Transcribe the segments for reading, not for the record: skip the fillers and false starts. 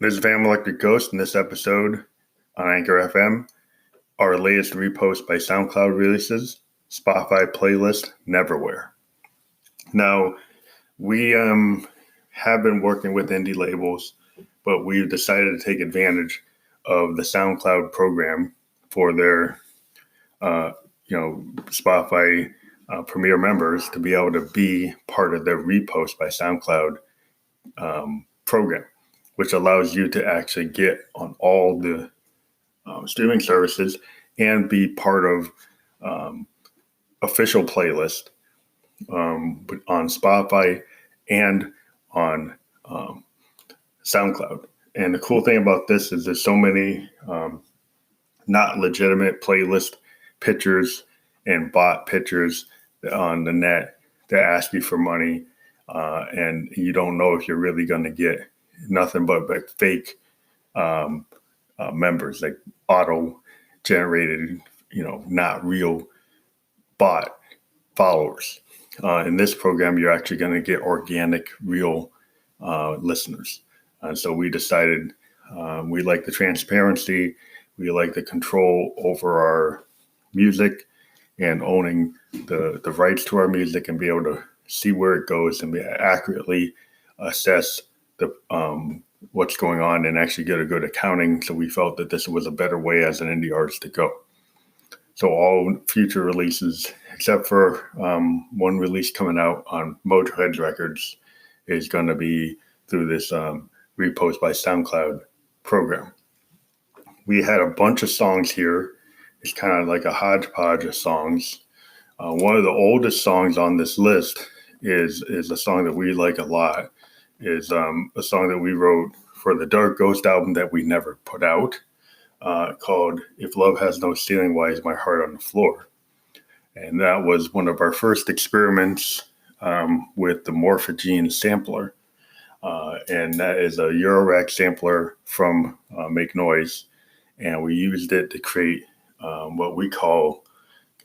This is Van Electric Ghost in this episode on Anchor FM. Our latest repost by SoundCloud releases, Spotify playlist, NeverWHERE. Now, we have been working with indie labels, but we've decided to take advantage of the SoundCloud program for their, Spotify Premier members to be able to be part of their Repost by SoundCloud program, which allows you to actually get on all the streaming services and be part of official playlist on Spotify and on SoundCloud. And the cool thing about this is there's so many not legitimate playlist pictures and bot pictures on the net that ask you for money, and you don't know if you're really going to get nothing but fake members, like auto-generated, not real bot followers. In this program, you're actually going to get organic, real listeners. So we decided we like the transparency, we like the control over our music and owning the rights to our music and be able to see where it goes and accurately assess the what's going on and actually get a good accounting. So we felt that this was a better way as an indie artist to go. So all future releases, except for one release coming out on Motorhead Records, is going to be through this Repost by SoundCloud program. We had a bunch of songs here. It's kind of like a hodgepodge of songs. One of the oldest songs on this list is a song that we like a lot. Is a song that we wrote for the Dark Ghost album that we never put out, called If Love Has No Ceiling, Why Is My Heart on the Floor? And that was one of our first experiments with the Mon-Fri sampler. And that is a Eurorack sampler from Make Noise. And we used it to create what we call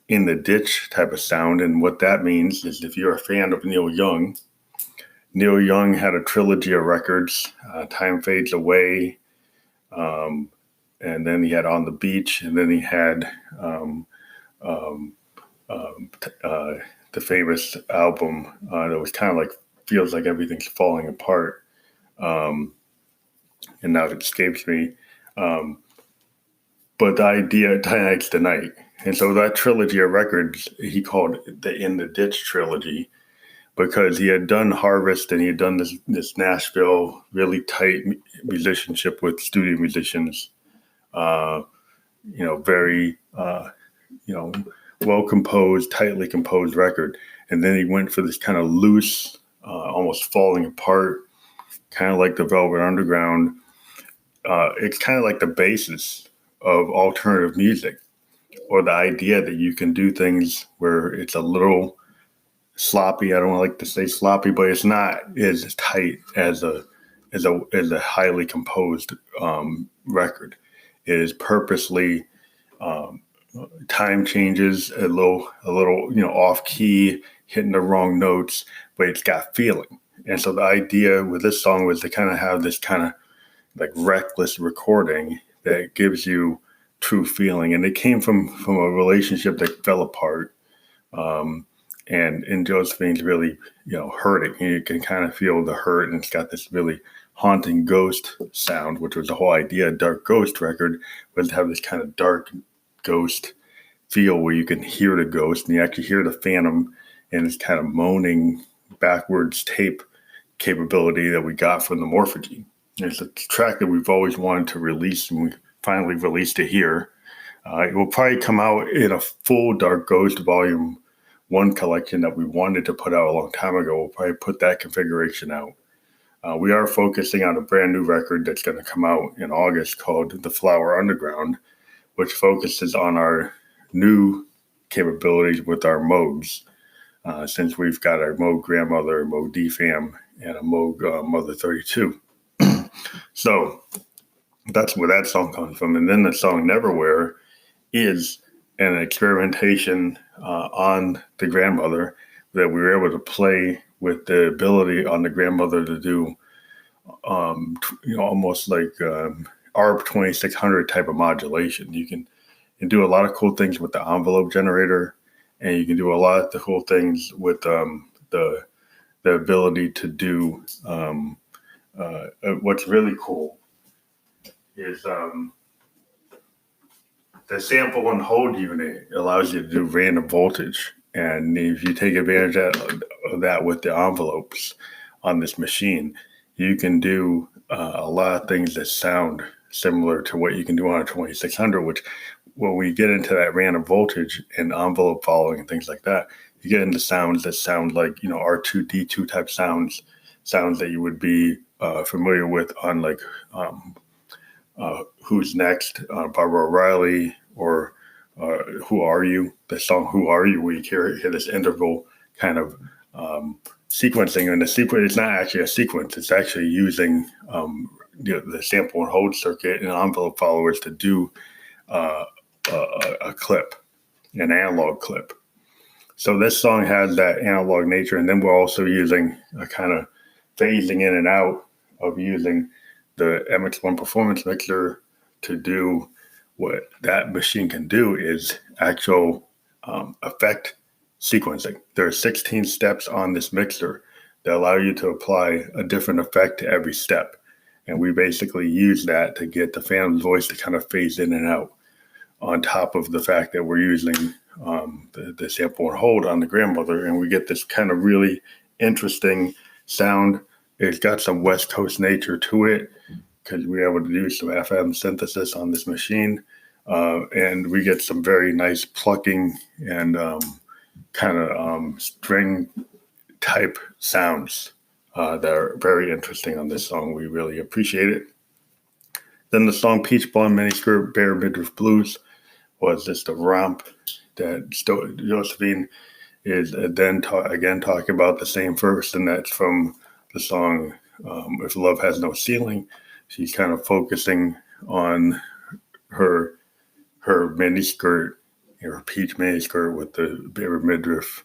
in the ditch type of sound. And what that means is if you're a fan of Neil Young had a trilogy of records, Time Fades Away, and then he had On the Beach, and then he had the famous album that was kind of like Feels Like Everything's Falling Apart, and now it escapes me. But the idea, Tonight's the Night. And so that trilogy of records, he called the In the Ditch trilogy, because he had done Harvest and he had done this Nashville really tight musicianship with studio musicians, very, well composed, tightly composed record. And then he went for this kind of loose, almost falling apart, kind of like the Velvet Underground. It's kind of like the basis of alternative music, or the idea that you can do things where it's a little sloppy. I don't like to say sloppy, but it's not as tight as a highly composed record. It is purposely time changes a little, off key, hitting the wrong notes, but it's got feeling. And so the idea with this song was to kind of have this kind of like reckless recording that gives you true feeling. And it came from a relationship that fell apart. And Josephine's really, hurting. You can kind of feel the hurt, and it's got this really haunting ghost sound, which was the whole idea of Dark Ghost record, was to have this kind of dark ghost feel where you can hear the ghost and you actually hear the phantom and this kind of moaning backwards tape capability that we got from the Mon-Fri. It's a track that we've always wanted to release, and we finally released it here. It will probably come out in a full Dark Ghost Volume 1 collection that we wanted to put out a long time ago. We'll probably put that configuration out. We are focusing on a brand new record that's going to come out in August called The Flower Underground, which focuses on our new capabilities with our modes. Since we've got our Moog Grandmother, Moog DFAM, and a Moog Mother 32. So that's where that song comes from. And then the song NeverWHERE is an experimentation on the Grandmother that we were able to play with the ability on the Grandmother to do almost like ARP 2600 type of modulation. You can do a lot of cool things with the envelope generator, and you can do a lot of the cool things with the ability to do what's really cool is the sample and hold unit allows you to do random voltage. And if you take advantage of that with the envelopes on this machine, you can do a lot of things that sound similar to what you can do on a 2600, which when we get into that random voltage and envelope following and things like that, you get into sounds that sound like, R2D2 type sounds that you would be familiar with on like Who's Next, Barbara O'Reilly, or Who Are You? The song Who Are You, where you hear this integral kind of sequencing. And the sequence is not actually a sequence. It's actually using the sample and hold circuit and envelope followers to do a clip, an analog clip. So this song has that analog nature. And then we're also using a kind of phasing in and out of using the MX1 performance mixer to do what that machine can do is actual effect sequencing. There are 16 steps on this mixer that allow you to apply a different effect to every step. And we basically use that to get the phantom's voice to kind of phase in and out, on top of the fact that we're using the sample and hold on the grandmother. And we get this kind of really interesting sound. It's got some West Coast nature to it because we're able to do some FM synthesis on this machine. And we get some very nice plucking and kind of string type sounds that are very interesting on this song. We really appreciate it. Then the song Peach Blonde Miniskirt Bare Midriff Blues was just a romp that Josephine is then again talking about the same verse, and that's from the song If Love Has No Ceiling. She's kind of focusing on her miniskirt, her peach miniskirt with the bare midriff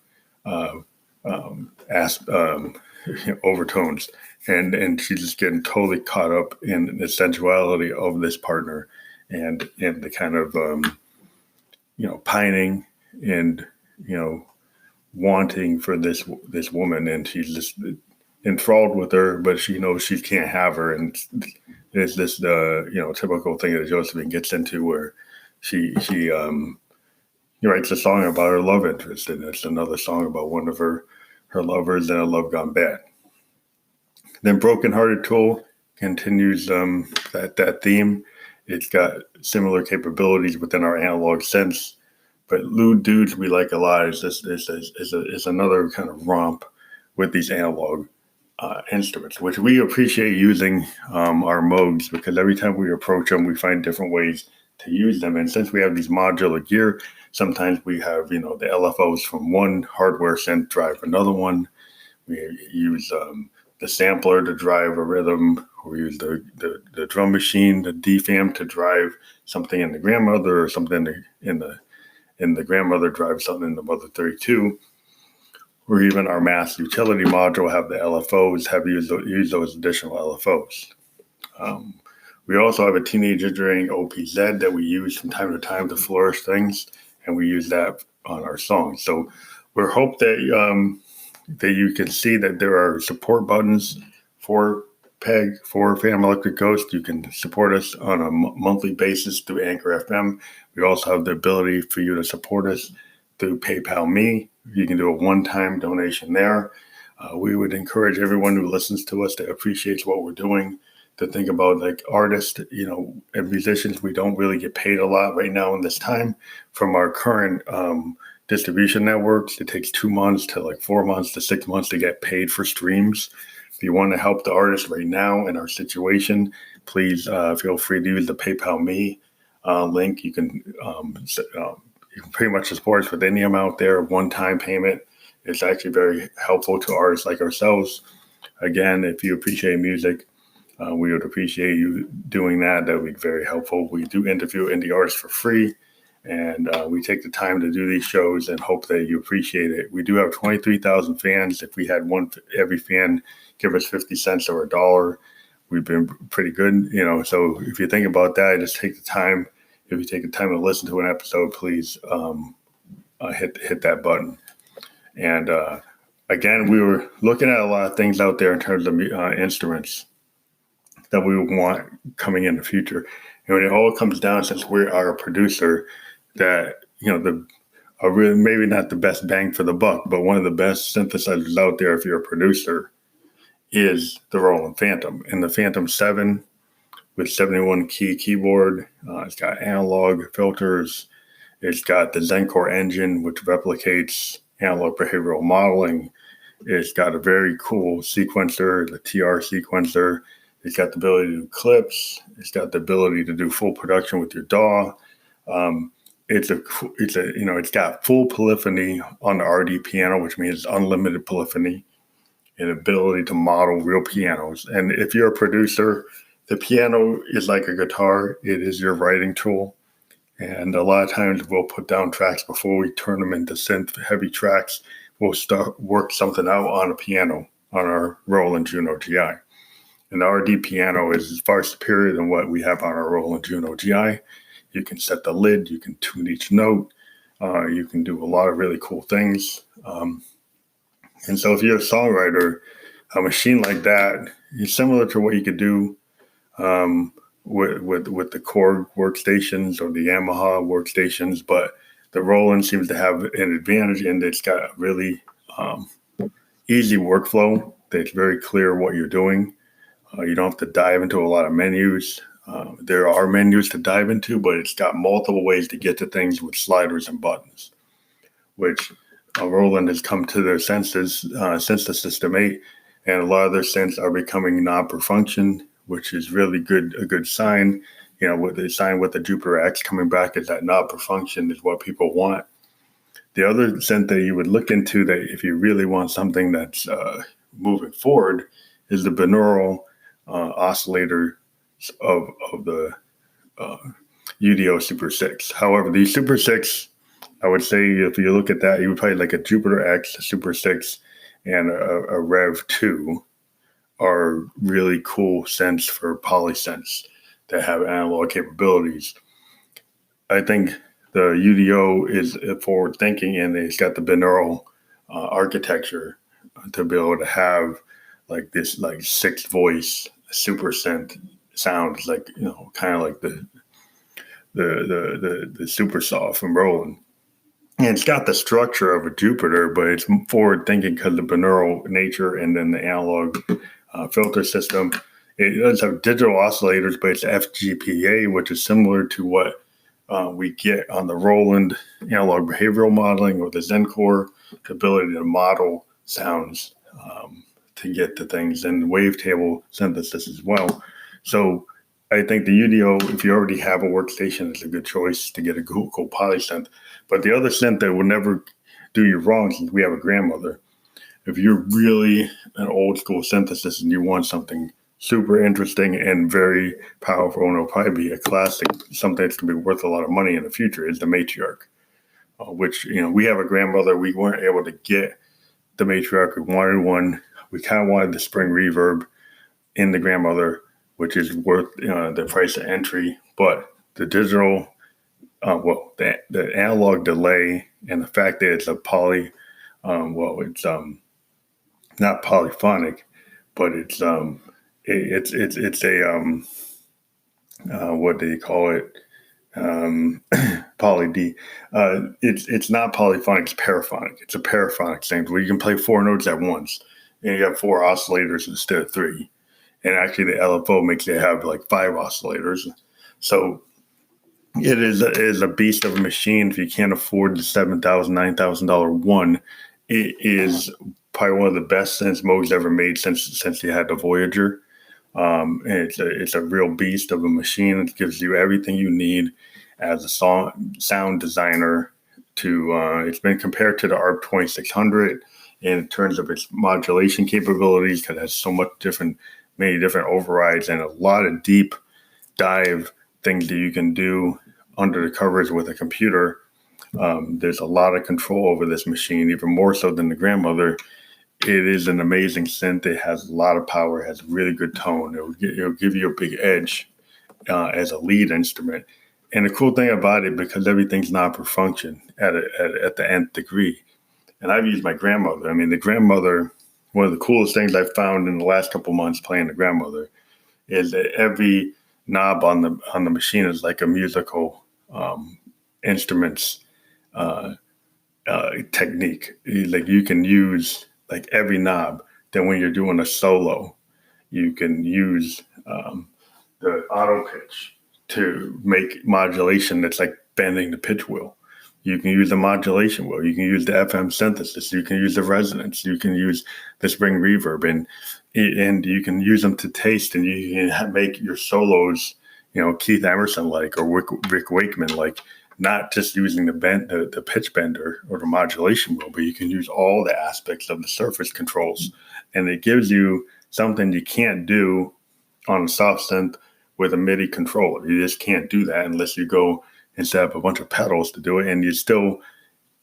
overtones, and she's just getting totally caught up in the sensuality of this partner, and the kind of pining and wanting for this woman, and she's just enthralled with her, but she knows she can't have her, and it's this typical thing that Josephine gets into, where she writes a song about her love interest, and it's another song about one of her lovers and a love gone bad. Then Broken Hearted Tool continues that theme. It's got similar capabilities within our analog sense, but Lewd Dudes We Like a Lot is another kind of romp with these analog instruments, which we appreciate using our Moogs, because every time we approach them, we find different ways to use them. And since we have these modular gear, sometimes we have, the LFOs from one hardware synth drive another one. We use the sampler to drive a rhythm. We use the drum machine, the DFAM, to drive something in the grandmother, or something in the grandmother drives something in the Mother 32. Or even our mass utility module have the LFOs, have used those additional LFOs. We also have a teenage engineering OPZ that we use from time to time to flourish things, and we use that on our songs. So we hope that you can see that there are support buttons for PEG, for Phantom Electric Ghost. You can support us on a monthly basis through Anchor FM. We also have the ability for you to support us through PayPal Me. You can do a one-time donation there. We would encourage everyone who listens to us, that appreciates what we're doing, to think about, like, artists, and musicians. We don't really get paid a lot right now in this time from our current distribution networks. It takes 2 months to 4 months to 6 months to get paid for streams. If you want to help the artist right now in our situation, please feel free to use the PayPal Me link. You can pretty much support us with any amount there. One-time payment is actually very helpful to artists like ourselves. Again, if you appreciate music, we would appreciate you doing that. That would be very helpful. We do interview indie artists for free, and we take the time to do these shows and hope that you appreciate it. We do have 23,000 fans. If we had every fan give us 50 cents or $1, we've been pretty good, So if you think about that, just take the time. If you take the time to listen to an episode, please hit that button. And again, we were looking at a lot of things out there in terms of instruments that we would want coming in the future. And when it all comes down, since we are a producer, that are really maybe not the best bang for the buck, but one of the best synthesizers out there if you're a producer is the Roland Phantom. And the Phantom 7 with 71 key keyboard, it's got analog filters, it's got the Zencore engine, which replicates analog behavioral modeling. It's got a very cool sequencer, the TR sequencer. It's got the ability to do clips. It's got the ability to do full production with your DAW. It's got full polyphony on the RD piano, which means unlimited polyphony and ability to model real pianos. And if you're a producer, the piano is like a guitar. It is your writing tool. And a lot of times we'll put down tracks before we turn them into synth heavy tracks. We'll work something out on a piano on our Roland Juno GI. And the RD piano is far superior than what we have on our Roland Juno GI. You can set the lid, you can tune each note, you can do a lot of really cool things. And so if you're a songwriter, a machine like that is similar to what you could do with the Korg workstations or the Yamaha workstations, but the Roland seems to have an advantage in that it's got a really easy workflow. That's very clear what you're doing. You don't have to dive into a lot of menus. There are menus to dive into, but it's got multiple ways to get to things with sliders and buttons, which Roland has come to their senses since the System 8, and a lot of their synths are becoming knob per function, which is really a good sign. With the sign with the Jupiter X coming back is that knob per function is what people want. The other synth that you would look into that if you really want something that's moving forward is the binaural oscillator of the UDO Super 6. However, the Super 6, I would say if you look at that, you would probably like a Jupiter X, a Super 6, and a Rev 2 are really cool synths for polysynths that have analog capabilities. I think the UDO is forward thinking, and it's got the binaural architecture to be able to have like this 6-voice super synth sounds, like kind of like the Super Saw from Roland. And it's got the structure of a Jupiter, but it's forward thinking because of the binaural nature and then the analog filter system. It does have digital oscillators, but it's FGPA, which is similar to what we get on the Roland analog behavioral modeling or the Zencore, the ability to model sounds to get to things, and wavetable synthesis as well. So I think the UDO, if you already have a workstation, is a good choice to get a cool polysynth. But the other synth that will never do you wrong, since we have a grandmother, if you're really an old school synthesist and you want something super interesting and very powerful, and it'll probably be a classic, something that's going to be worth a lot of money in the future, is the Matriarch, which, we have a grandmother. We weren't able to get the Matriarch. We wanted one. We kind of wanted the spring reverb in the grandmother, which is worth the price of entry. But the digital, the analog delay and the fact that it's a it's not polyphonic, but it's a what do you call it? Poly D. It's not polyphonic, it's paraphonic. It's a paraphonic thing where you can play 4 notes at once, and you have 4 oscillators instead of 3. And actually, the LFO makes you have like 5 oscillators. So it is a beast of a machine. If you can't afford the $7,000, $9,000 one, it is probably one of the best synths Moog's ever made since you had the Voyager. And it's a real beast of a machine. It gives you everything you need as a sound designer. It's been compared to the ARP 2600 in terms of its modulation capabilities, because it has many different overrides and a lot of deep dive things that you can do under the covers with a computer. There's a lot of control over this machine, even more so than the grandmother. it is an amazing synth. It has a lot of power. It has really good tone. It'll give you a big edge as a lead instrument. And the cool thing about it, because everything's not per function at the nth degree. And I've used my grandmother. I mean, the grandmother, one of the coolest things I've found in the last couple of months playing the grandmother is that every knob on the machine is like a musical instruments technique. Like you can use like every knob. Then when you're doing a solo, you can use the auto pitch to make modulation that's like bending the pitch wheel. You can use the modulation wheel. You can use the FM synthesis. You can use the resonance. You can use the spring reverb, and you can use them to taste. And you can make your solos, Keith Emerson like or Rick Wakeman like, not just using the pitch bender or the modulation wheel, but you can use all the aspects of the surface controls, and it gives you something you can't do on a soft synth with a MIDI controller. You just can't do that unless you go and set up a bunch of pedals to do it. And you still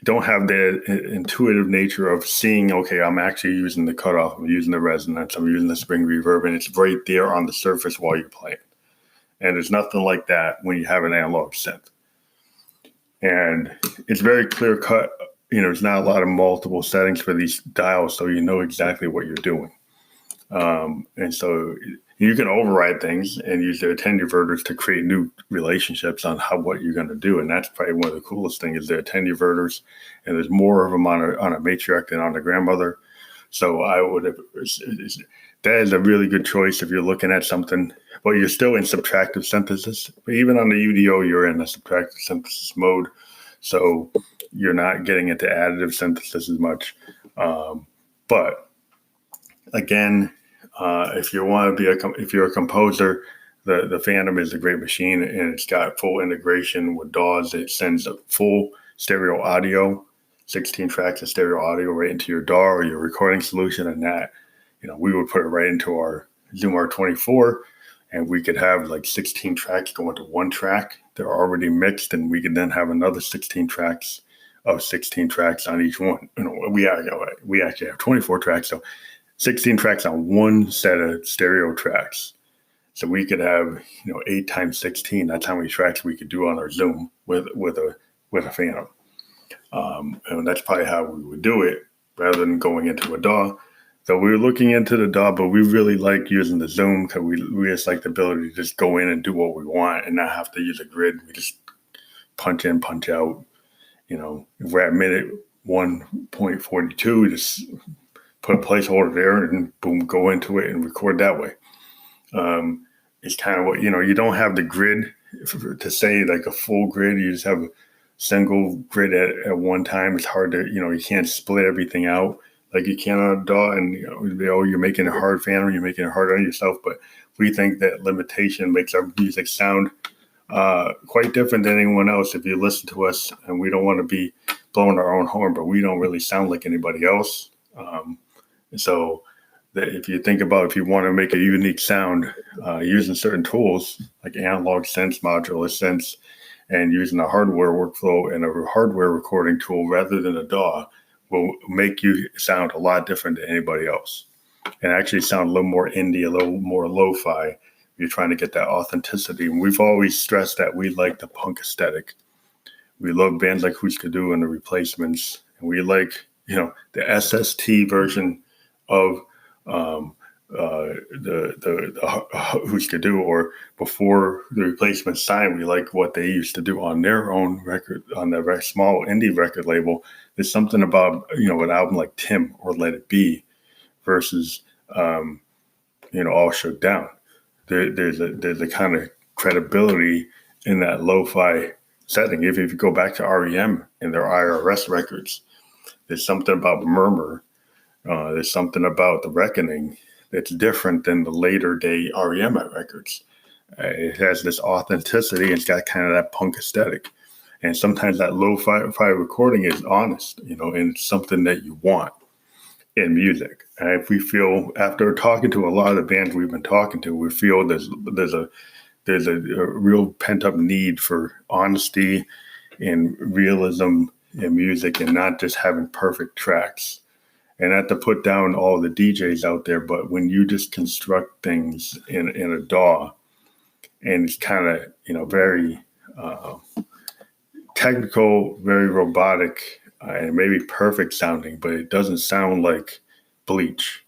don't have the intuitive nature of seeing, okay, I'm actually using the cutoff, I'm using the resonance, I'm using the spring reverb, and it's right there on the surface while you're playing. And there's nothing like that when you have an analog synth. And it's very clear cut. There's not a lot of multiple settings for these dials, so you know exactly what you're doing. And so you can override things and use the attenuverters to create new relationships on what you're going to do. And that's probably one of the coolest things is the attenuverters. And there's more of them on a matriarch than on the grandmother. So that is a really good choice if you're looking at something, but you're still in subtractive synthesis. But even on the UDO, you're in a subtractive synthesis mode. So you're not getting into additive synthesis as much. But again, if you're a composer, the Phantom is a great machine, and it's got full integration with DAWs. It sends a full stereo audio, 16 tracks of stereo audio right into your DAW or your recording solution, and that, we would put it right into our Zoom R24, and we could have like 16 tracks go into one track. They're already mixed, and we could then have another 16 tracks of 16 tracks on each one. We actually have 24 tracks, so 16 tracks on one set of stereo tracks. So we could have, 8 times 16. That's how many tracks we could do on our Zoom with a Phantom. And that's probably how we would do it rather than going into a DAW. So we were looking into the DAW, but we really like using the Zoom because we just like the ability to just go in and do what we want and not have to use a grid. We just punch in, punch out. If we're at minute 1.42, just put a placeholder there and boom, go into it and record that way. It's kind of what, you don't have the grid to say like a full grid. You just have a single grid at one time. It's hard to, you can't split everything out like you can on a DAW, and you're making it hard, Phantom, you're making it hard on yourself. But we think that limitation makes our music sound quite different than anyone else. If you listen to us, and we don't want to be blowing our own horn, but we don't really sound like anybody else. So that if you think about if you want to make a unique sound using certain tools like analog synths, modular synths, and using a hardware workflow and a hardware recording tool rather than a DAW, will make you sound a lot different than anybody else, and actually sound a little more indie, a little more lo-fi. You're trying to get that authenticity. And we've always stressed that we like the punk aesthetic. We love bands like Who's Kado and the Replacements, and we like, the SST version of the Who's Kado, or before the Replacements signed, we like what they used to do on their own record, on their very small indie record label. There's something about, an album like Tim or Let It Be versus, All Shook Down. There's a kind of credibility in that lo-fi setting. If you go back to REM and their IRS records, there's something about Murmur. There's something about The Reckoning that's different than the later day REM records. It has this authenticity. It's got kind of that punk aesthetic. And sometimes that lo-fi recording is honest, and it's something that you want in music. And if we feel, after talking to a lot of the bands we've been talking to, we feel there's a real pent-up need for honesty and realism in music, and not just having perfect tracks. And not to put down all the DJs out there, but when you just construct things in a DAW, and it's kind of, very technical, very robotic, and maybe perfect sounding, but it doesn't sound like Bleach.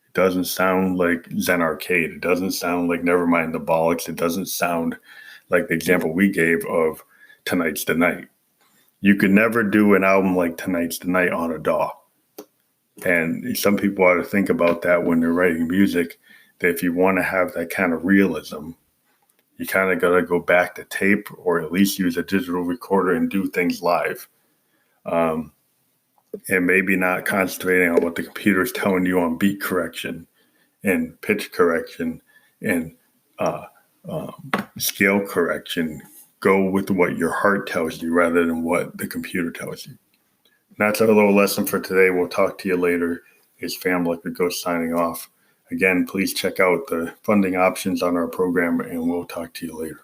It doesn't sound like Zen Arcade. It doesn't sound like Nevermind the Bollocks. It doesn't sound like the example we gave of Tonight's the Night. You could never do an album like Tonight's the Night on a DAW. And some people ought to think about that when they're writing music, that if you want to have that kind of realism, you kind of got to go back to tape, or at least use a digital recorder and do things live. And maybe not concentrating on what the computer is telling you on beat correction and pitch correction and scale correction. Go with what your heart tells you rather than what the computer tells you. And that's our little lesson for today. We'll talk to you later. It's Fam Liquid Ghost signing off. Again, please check out the funding options on our program, and we'll talk to you later.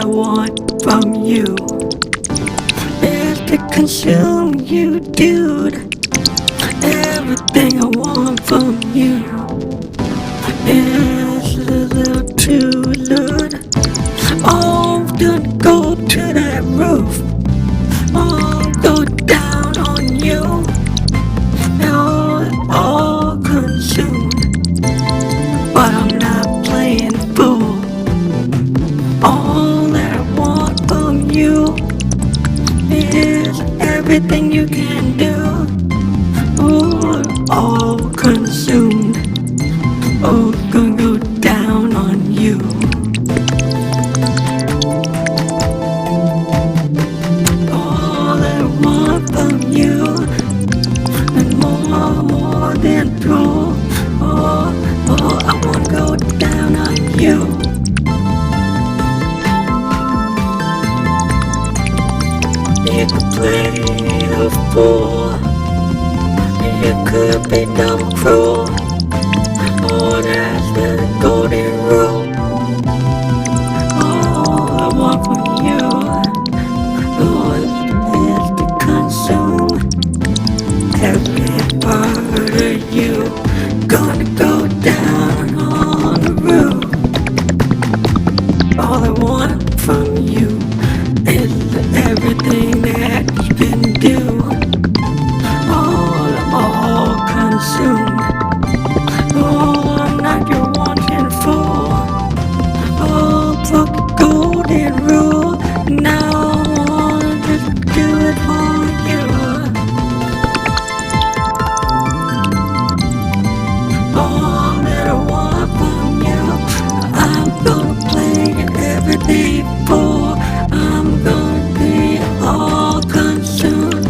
I want from you is to consume you, dude. Everything I want from you is a little too lewd. Oh, don't go to that roof. Oh, go down on you. All consumed, but I'm not playing fool. All that I want from you is everything you can do. Oh, all consumed. Oh, gonna go down on you. All that I want from you, and more than true. Oh, I wanna go down on you. You could play the fool. You could be dumb cruel. Oh, that's the golden rule. All I want from you, oh, is to consume every part of you. Gonna go down on the roof. All I want from you is everything that you can do. All consumed. Oh, I'm not your wanting fool. Oh, fuck the golden rule. Now I wanna just do it for you. All that I want from you, I'm gonna play it every day for. I'm gonna be all consumed.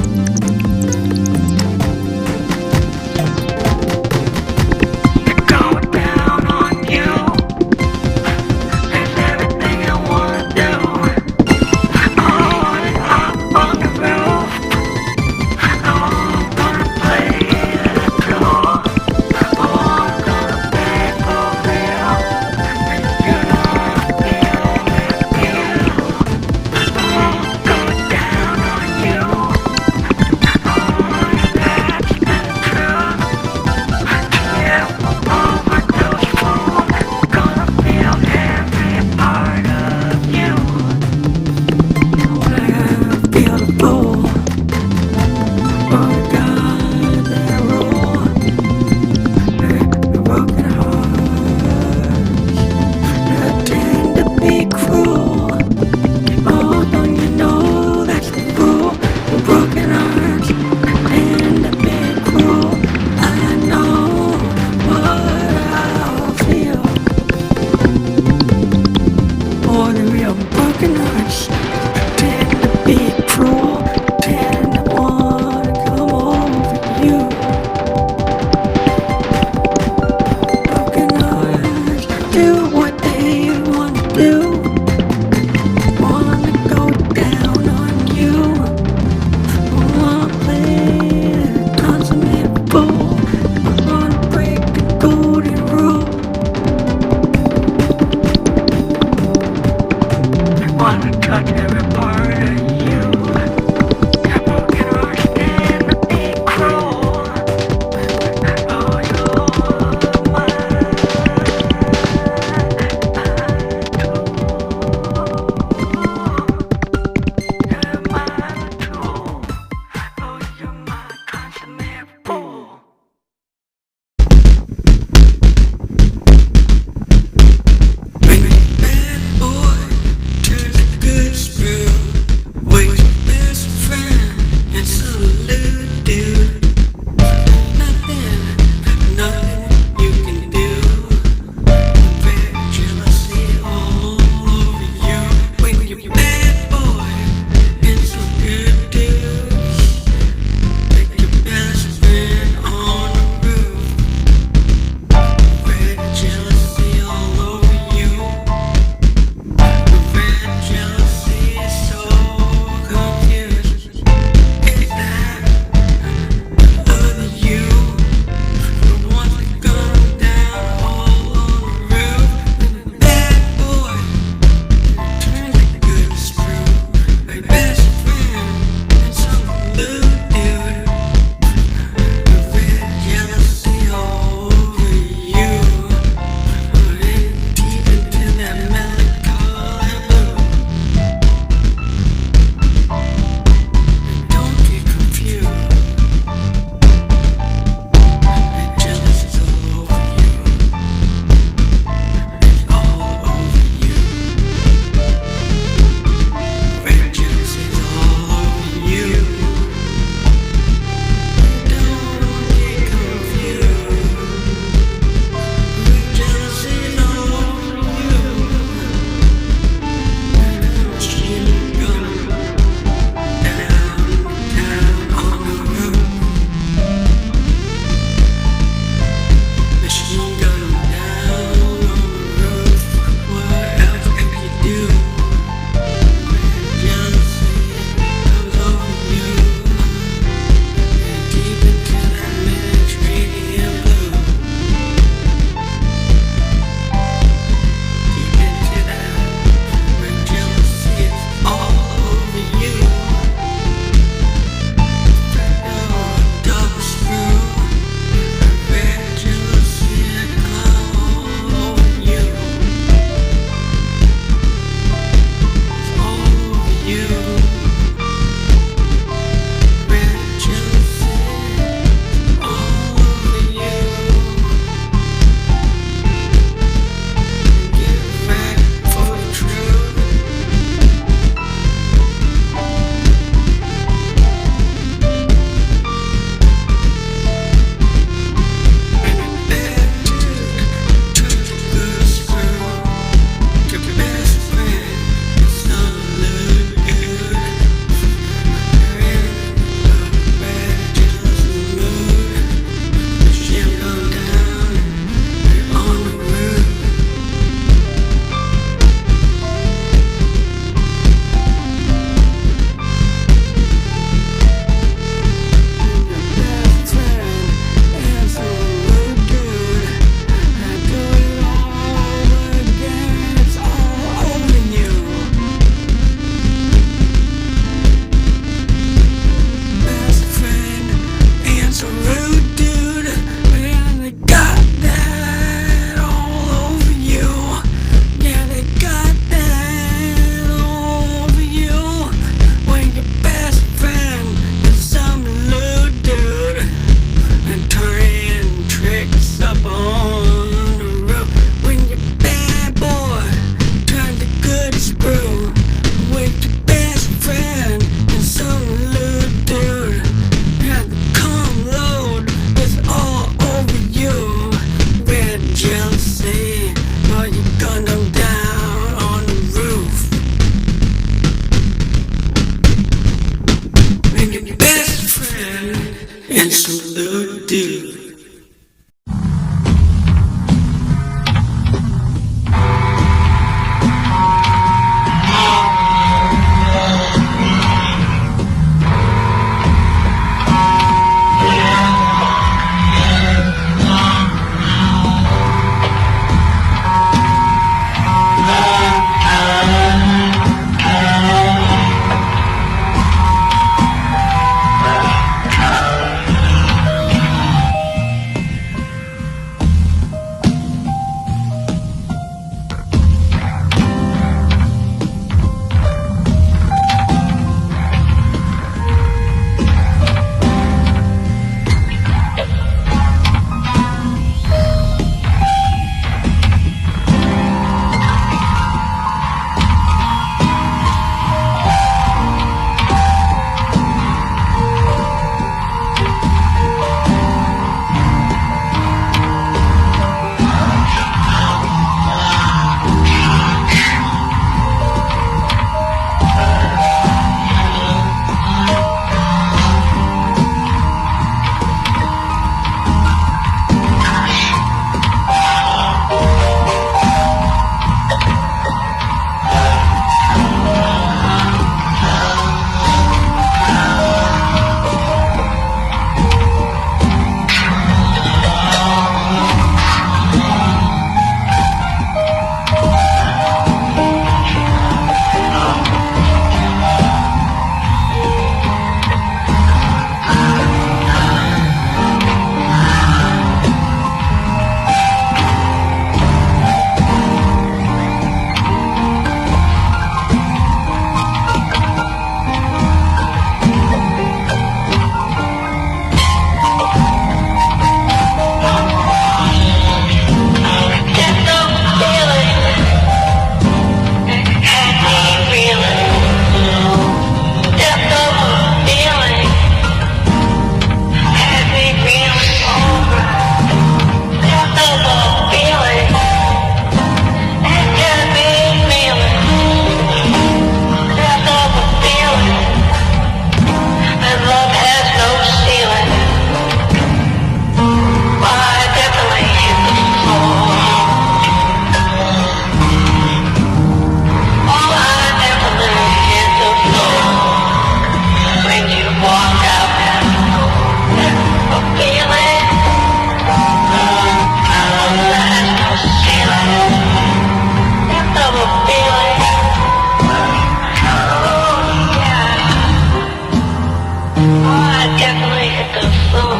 definitely hit the floor.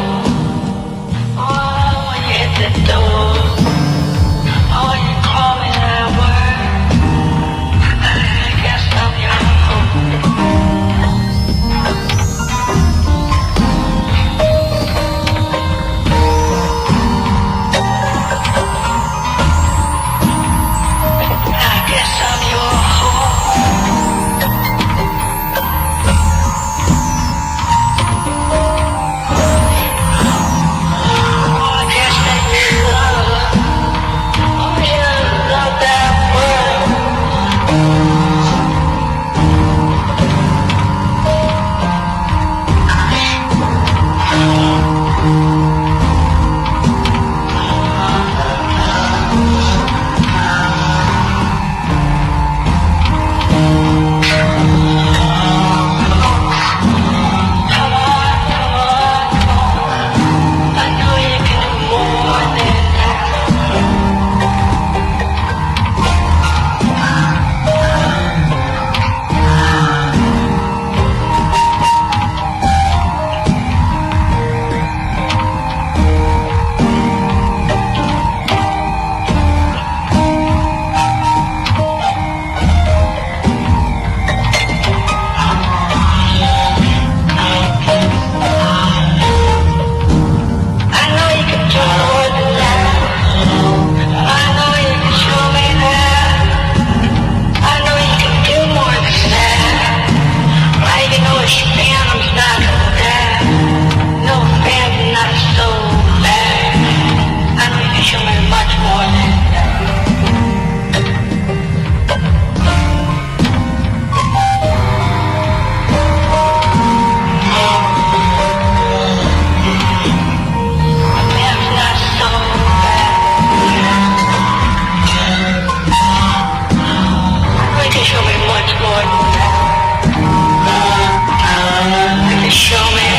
Oh, when you hit the door. Oh, you call me that word. I guess I'm your I guess I'm your show me